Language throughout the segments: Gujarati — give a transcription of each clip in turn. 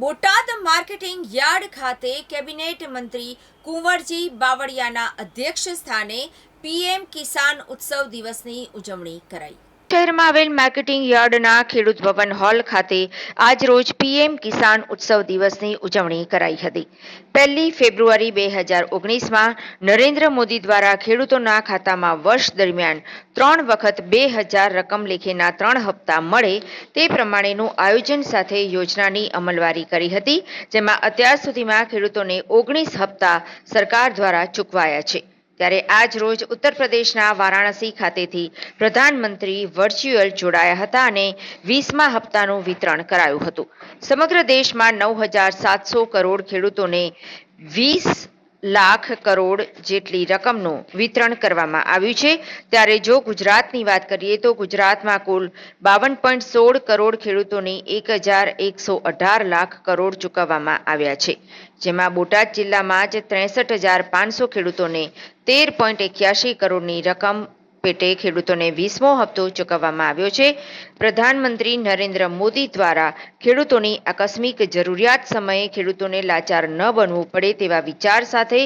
બોટાદ માર્કેટિંગ યાર્ડ ખાતે કેબિનેટ મંત્રી કુંવરજી બાવળિયાના અધ્યક્ષ સ્થાને પીએમ કિસાન ઉત્સવ દિવસની ઉજવણી કરાઈ। શહેરમાં આવેલ માર્કેટિંગ યાર્ડના ખેડૂત ભવન હોલ ખાતે આજ રોજ પીએમ કિસાન ઉત્સવ દિવસની ઉજવણી કરાઈ હતી। 1 ફેબ્રુઆરી 2019માં નરેન્દ્ર મોદી દ્વારા ખેડૂતોના ખાતામાં વર્ષ દરમિયાન 3 વખત 2000 રકમ લેખેના 3 હપ્તા મળે તે પ્રમાણેનું આયોજન સાથે યોજનાની અમલવારી કરી હતી, જેમાં અત્યાર સુધીમાં ખેડૂતોને 19 હપ્તા સરકાર દ્વારા ચૂકવાયા છે। ત્યારે આજ રોજ ઉત્તર પ્રદેશના વારાણસી ખાતેથી પ્રધાનમંત્રી વર્ચ્યુઅલ જોડાયા હતા અને 20મા હપ્તાનું વિતરણ કરાયું હતું। સમગ્ર દેશમાં 9700 કરોડ ખેડૂતોને 20 લાખ કરોડ જેટલી રકમનું વિતરણ કરવામાં આવ્યું છે। ત્યારે જો ગુજરાતની વાત કરીએ તો ગુજરાતમાં કુલ 52.16 કરોડ ખેડૂતોની 1118 લાખ કરોડ ચૂકવવામાં આવ્યા છે, જેમાં બોટાદ જિલ્લામાં જ 63500 ખેડૂતોને 13.81 કરોડની રકમ પેટે ખેડૂતોને 20મો હપ્તો ચૂકવવામાં આવ્યો છે। પ્રધાનમંત્રી નરેન્દ્ર મોદી દ્વારા ખેડૂતોની આકસ્મિક જરૂરિયાત સમયે ખેડૂતોને લાચાર ન બનવું પડે તેવા વિચાર સાથે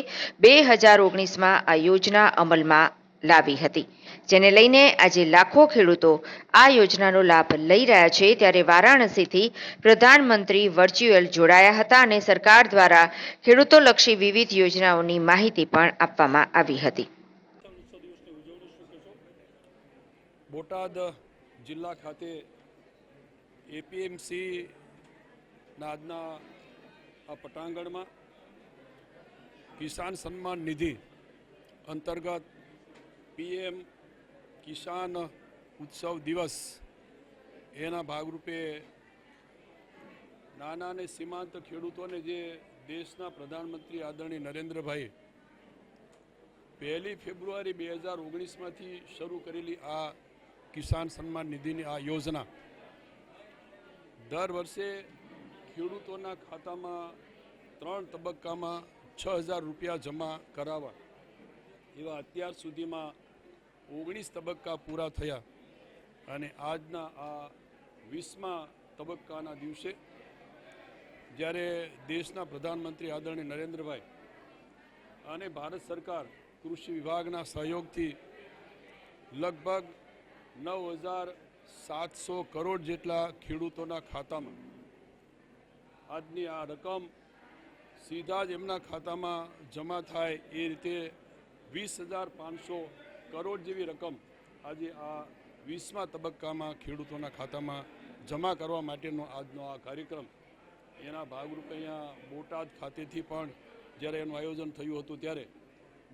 2019માં આ યોજના અમલમાં લાવી હતી, જેને લઈને આજે લાખો ખેડૂતો આ યોજનાનો લાભ લઈ રહ્યા છે। ત્યારે વારાણસીથી પ્રધાનમંત્રી વર્ચ્યુઅલ જોડાયા હતા અને સરકાર દ્વારા ખેડૂતોલક્ષી વિવિધ યોજનાઓની માહિતી પણ આપવામાં આવી હતી। બોટાદ જિલ્લા ખાતે એપીએમસી આજના આ પટાંગણમાં કિસાન સન્માન નિધિ અંતર્ગત પીએમ કિસાન ઉત્સવ દિવસ એના ભાગરૂપે નાના અને સીમાંત ખેડૂતોને જે દેશના પ્રધાનમંત્રી આદરણીય નરેન્દ્રભાઈ 1 ફેબ્રુઆરી 2019માંથી શરૂ કરેલી આ કિસાન સન્માન નિધિની આ યોજના દર વર્ષે ખેડૂતોના ખાતામાં 3 તબક્કામાં 6000 રૂપિયા જમા કરાવવા એવા અત્યાર સુધીમાં 19 તબક્કા પૂરા થયા અને આજના આ 20મા તબક્કાના દિવસે જ્યારે દેશના પ્રધાનમંત્રી આદરણીય નરેન્દ્રભાઈ અને ભારત સરકાર કૃષિ વિભાગના સહયોગથી લગભગ 9700 કરોડ જેટલા ખેડૂતોના ખાતામાં આજની આ રકમ સીધા જ એમના ખાતામાં જમા થાય એ રીતે 20500 કરોડ જેવી રકમ આજે આ 20મા તબક્કામાં ખેડૂતોના ખાતામાં જમા કરવા માટેનો આજનો આ કાર્યક્રમ એના ભાગરૂપે અહીંયા બોટાદ ખાતેથી પણ જ્યારે એનું આયોજન થયું હતું ત્યારે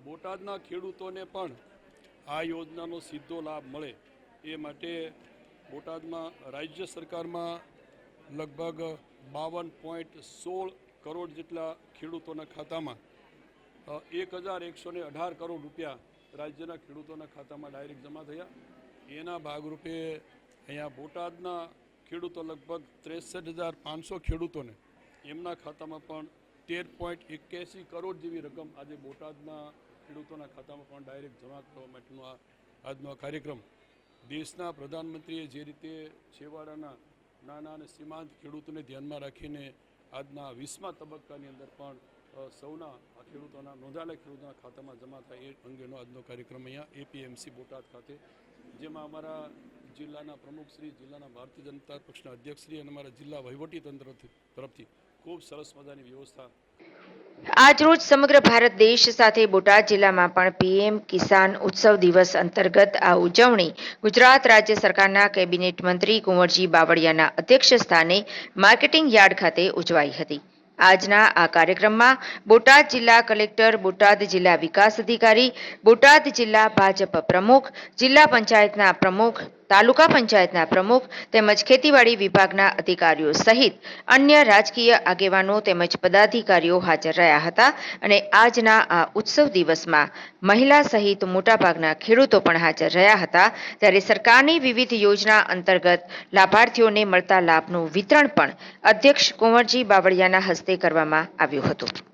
બોટાદના ખેડૂતોને પણ આ યોજનાનો સીધો લાભ મળે એ માટે બોટાદમાં રાજ્ય સરકારમાં લગભગ 52.16 કરોડ જેટલા ખેડૂતોના ખાતામાં 1118 કરોડ રૂપિયા રાજ્યના ખેડૂતોના ખાતામાં ડાયરેક્ટ જમા થયા। એના ભાગરૂપે અહીંયા બોટાદના ખેડૂતો લગભગ 63500 ખેડૂતોને એમના ખાતામાં પણ 13.81 કરોડ જેવી રકમ આજે બોટાદના ખેડૂતોના ખાતામાં પણ ડાયરેક્ટ જમા કરવા માટેનો આજનો કાર્યક્રમ દેશના પ્રધાનમંત્રીએ જે રીતે છેવાડાના નાના અને સીમાંત ખેડૂતોને ધ્યાનમાં રાખીને આજના 20મા તબક્કાની અંદર પણ સૌના ખેડૂતોના નોંધાયેલા ખેડૂતોના ખાતામાં જમા થાય એ અંગેનો આજનો કાર્યક્રમ અહીંયા એપીએમસી બોટાદ ખાતે, જેમાં અમારા જિલ્લાના પ્રમુખશ્રી, જિલ્લાના ભારતીય જનતા પક્ષના અધ્યક્ષશ્રી અને અમારા જિલ્લા વહીવટીતંત્ર તરફથી ખૂબ સરસ મજાની વ્યવસ્થા। આજરોજ સમગ્ર ભારત દેશ સાથે બોટાદ જિલ્લામાં પણ પીએમ કિસાન ઉત્સવ દિવસ અંતર્ગત આ ઉજવણી ગુજરાત રાજ્ય સરકારના કેબિનેટ મંત્રી કુંવરજી બાવળિયાના અધ્યક્ષ સ્થાને માર્કેટિંગ યાર્ડ ખાતે ઉજવાઈ હતી। આજના આ કાર્યક્રમમાં બોટાદ જિલ્લા કલેક્ટર, બોટાદ જિલ્લા વિકાસ અધિકારી, બોટાદ જિલ્લા ભાજપ પ્રમુખ, જિલ્લા પંચાયતના પ્રમુખ, તાલુકા પંચાયતના પ્રમુખ તેમજ ખેતીવાડી વિભાગના અધિકારીઓ સહિત અન્ય રાજકીય આગેવાનો તેમજ પદાધિકારીઓ હાજર રહ્યા હતા અને આજના આ ઉત્સવ દિવસમાં મહિલા સહિત મોટાભાગના ખેડૂતો પણ હાજર રહ્યા હતા। ત્યારે સરકારની વિવિધ યોજના અંતર્ગત લાભાર્થીઓને મળતા લાભનું વિતરણ પણ અધ્યક્ષ કુંવરજી બાવળિયાના હસ્તે કરવામાં આવ્યું હતું।